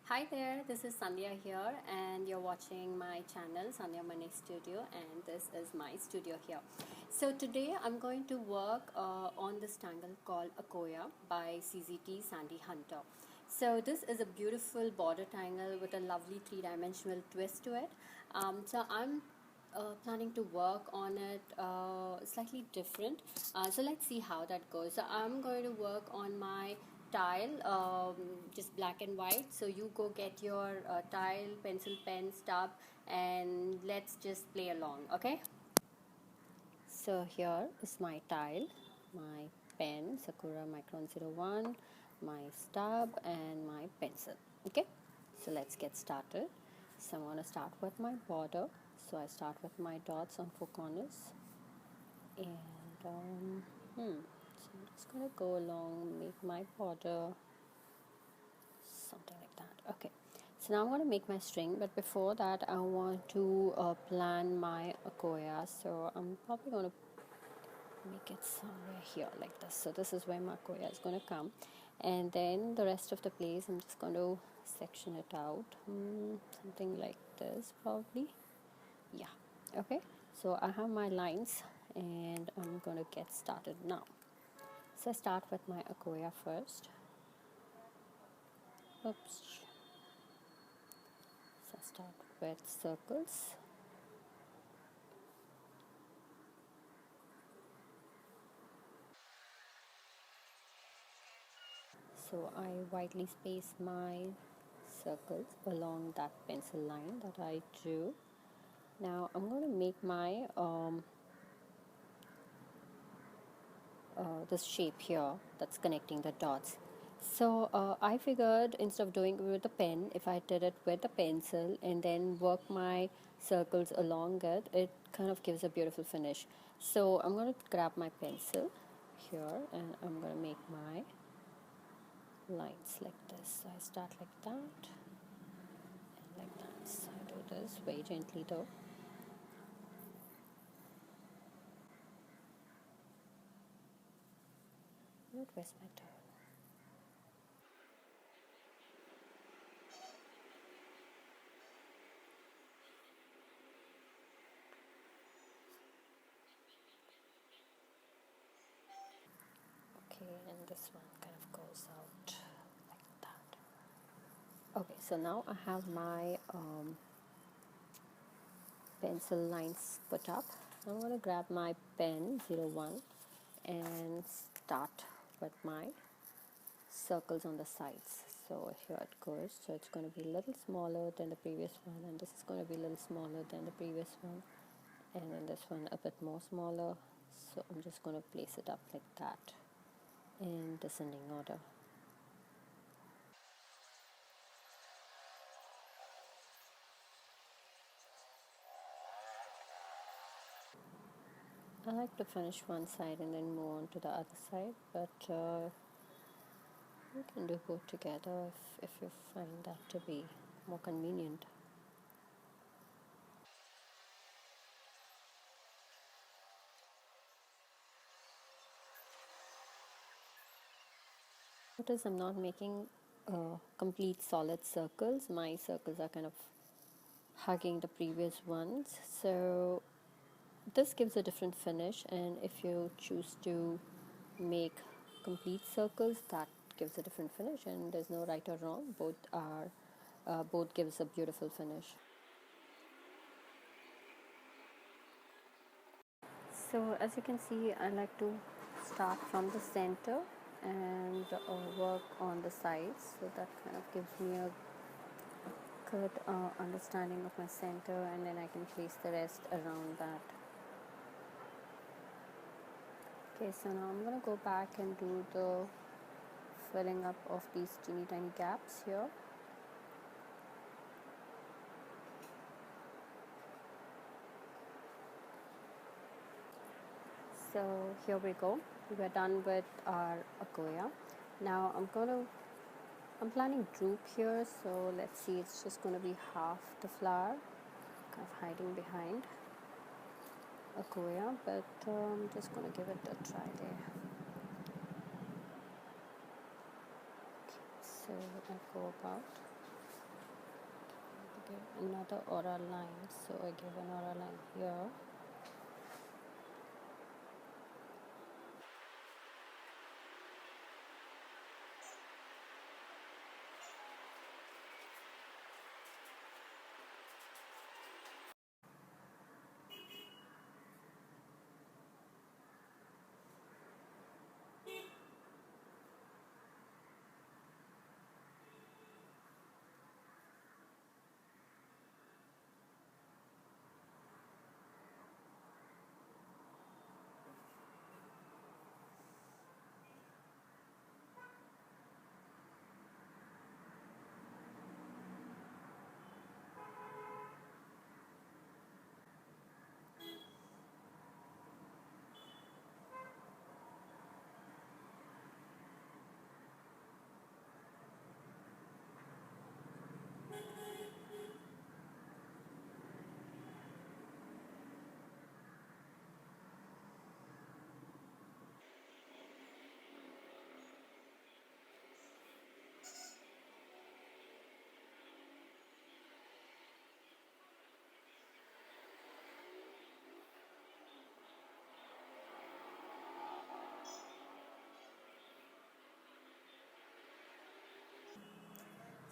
Hi there, this is Sandhya here, and you're watching my channel SANDHYA MANNE Studio, and this is my studio here. So today I'm going to work on this tangle called Akoya by CZT Sandy Hunter. So this is a beautiful border tangle with a lovely three-dimensional twist to it. So I'm planning to work on it slightly different. So let's see how that goes. So I'm going to work on my tile, just black and white. So you go get your tile, pencil, pen, stub, and let's just play along, okay? So here is my tile, my pen, Sakura Micron 01, my stub, and my pencil, okay? So let's get started. So I'm going to start with my border. So I start with my dots on four corners, and so I'm just going to go along, make my border something like that. Okay, so now I'm going to make my string, but before that I want to plan my akoya. So I'm probably going to make it somewhere here like this. So this is where my akoya is going to come, and then the rest of the place I'm just going to section it out, something like this probably. Yeah, okay, so I have my lines and I'm going to get started now. So I start with my akoya first. Oops. So I start with circles. So I widely space my circles along that pencil line that I drew. Now I'm going to make my this shape here that's connecting the dots. So I figured instead of doing it with a pen, if I did it with a pencil and then work my circles along it, it kind of gives a beautiful finish. So I'm going to grab my pencil here and I'm going to make my lines like this. So I start like that and like that. So I do this very gently though. Where's my turn? Okay, and this one kind of goes out like that. Okay, so now I have my pencil lines put up. I'm going to grab my pen 01 and start with my circles on the sides. So here it goes. So it's going to be a little smaller than the previous one, and this is going to be a little smaller than the previous one, and then this one a bit more smaller. So I'm just going to place it up like that in descending order. I like to finish one side and then move on to the other side, but you can do both together if you find that to be more convenient. Notice I'm not making complete solid circles. My circles are kind of hugging the previous ones. So this gives a different finish, and if you choose to make complete circles, that gives a different finish, and there's no right or wrong. Both gives a beautiful finish. So as you can see, I like to start from the center and work on the sides, so that kind of gives me a good understanding of my center, and then I can place the rest around that. Okay, so now I'm going to go back and do the filling up of these teeny tiny gaps here. So here we go. We're done with our akoya. Now I'm planning droop here, so let's see, it's just going to be half the flower, kind of hiding behind akoya, but I'm just going to give it a try there. Okay, so I go about give another aura line, so I give an aura line here.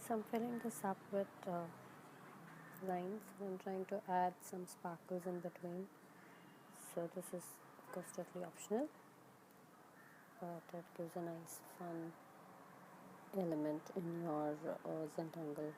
So I'm filling this up with lines. I'm trying to add some sparkles in between. So this is of course totally optional, but it gives a nice fun element in your Zentangle.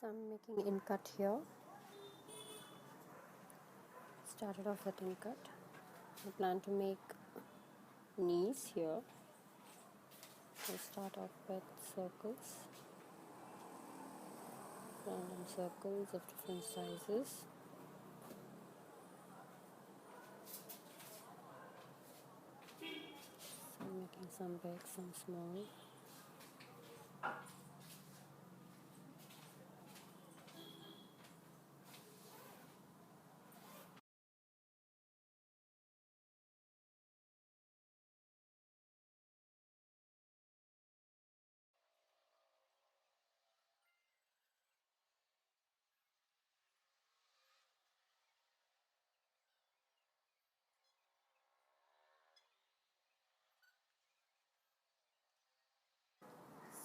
So I'm making in cut here. Started off with in cut. I plan to make knees here. So start off with circles, random circles of different sizes. So I'm making some big, some small.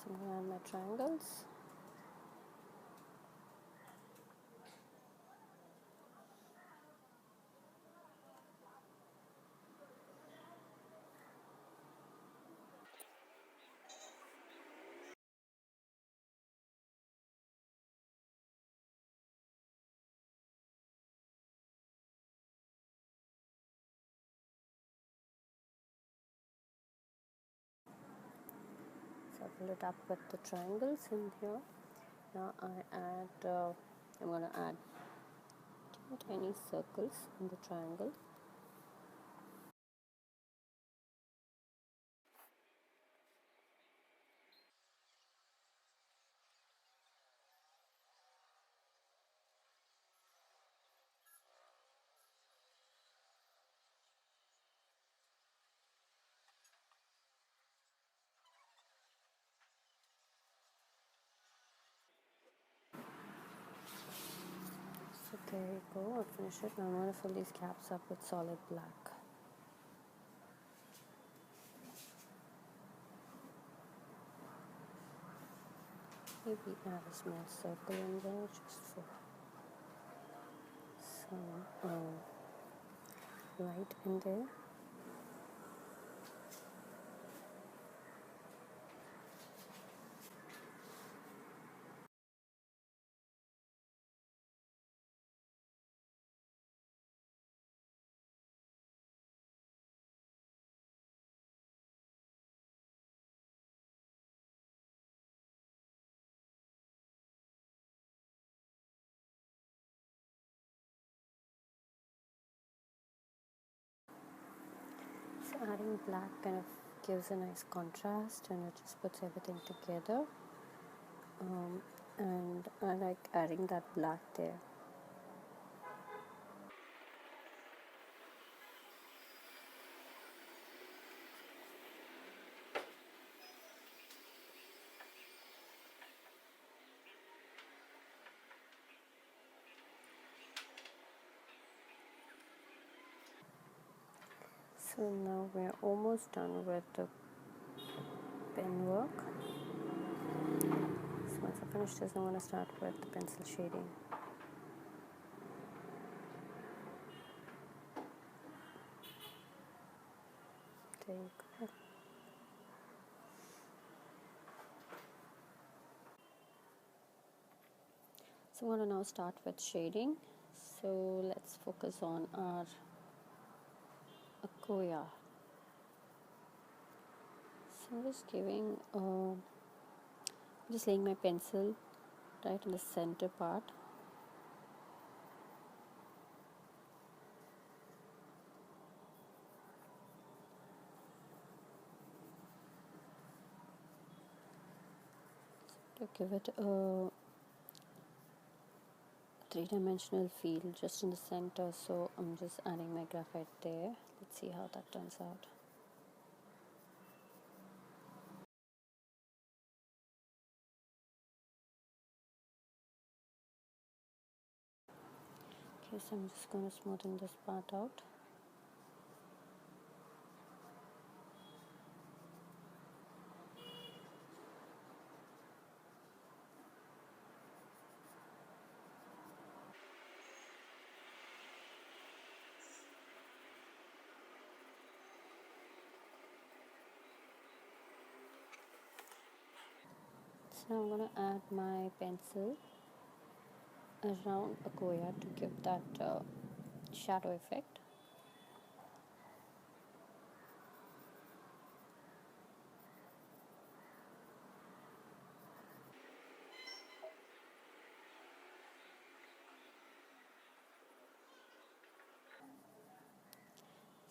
So I have my triangles. So fill it up with the triangles in here. Now I'm going to add two tiny circles in the triangle. So there you go, I'll finish it. Now I'm going to fill these gaps up with solid black. Maybe add a small circle in there just for some light in there. So adding black kind of gives a nice contrast and it just puts everything together. And I like adding that black there. So now we're almost done with the pen work. So once I finish this, I'm going to start with the pencil shading. There you go. So I'm going to now start with shading. So let's focus on our Akoya. So I'm just giving, just laying my pencil right in the center part. To give it a three-dimensional feel just in the center, so I'm just adding my graphite there. Let's see how that turns out. Okay, so I'm just going to smoothen this part out. So I'm going to add my pencil around Akoya to give that shadow effect.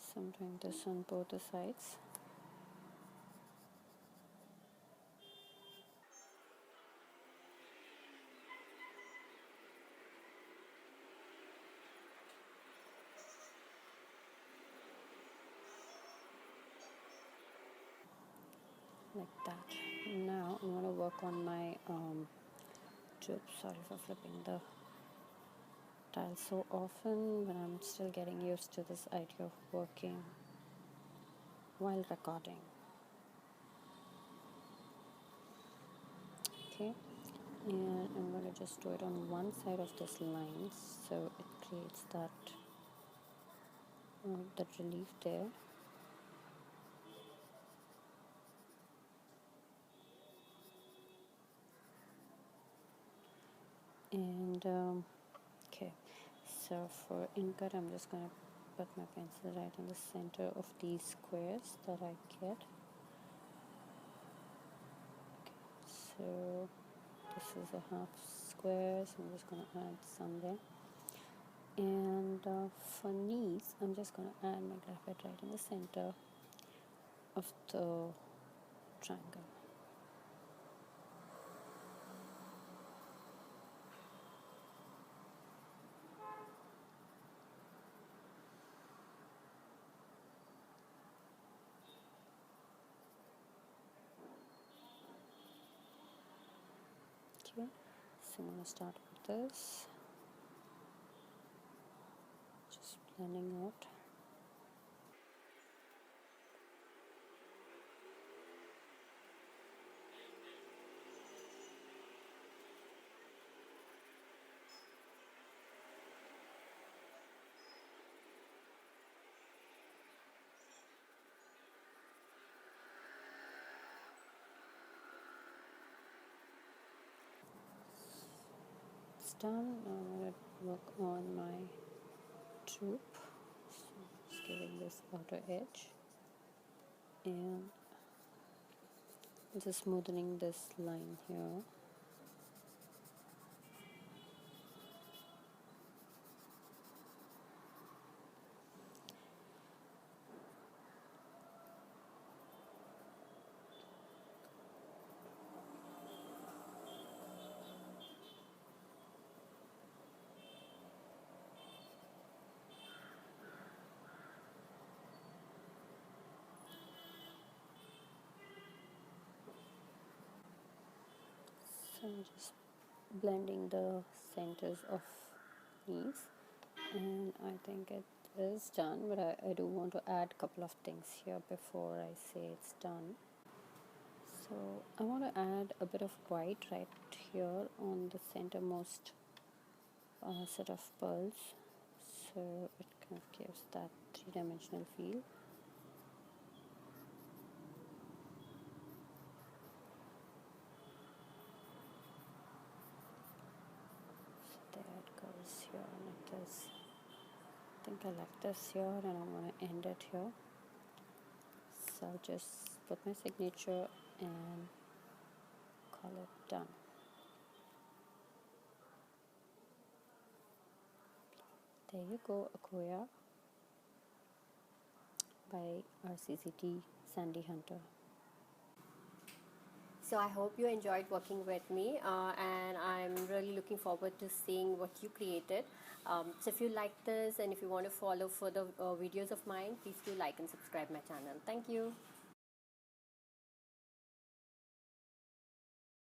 So I'm doing this on both the sides. Like that. Now I'm going to work on my tube. Sorry for flipping the tile so often, but I'm still getting used to this idea of working while recording. Okay, and I'm going to just do it on one side of this line so it creates that relief there. And okay, so for incut I'm just going to put my pencil right in the center of these squares that I get. So this is a half square, so I'm just going to add some there. And for knees, I'm just going to add my graphite right in the center of the triangle. Okay, so I'm going to start with this, just blending out. It's done. Now I'm going to work on my droop. So just giving this outer edge and just smoothing this line here. So I'm just blending the centers of knees, and I think it is done, but I do want to add a couple of things here before I say it's done. So I want to add a bit of white right here on the centermost set of pearls, so it kind of gives that three-dimensional feel. So there it goes here, and it is, I think I like this here, and I'm going to end it here. So I'll just put my signature and call it done. There you go, Akoya by our CZT Sandy Hunter. So I hope you enjoyed working with me, and I'm really looking forward to seeing what you created. So if you like this and if you want to follow further videos of mine, please do like and subscribe my channel. Thank you.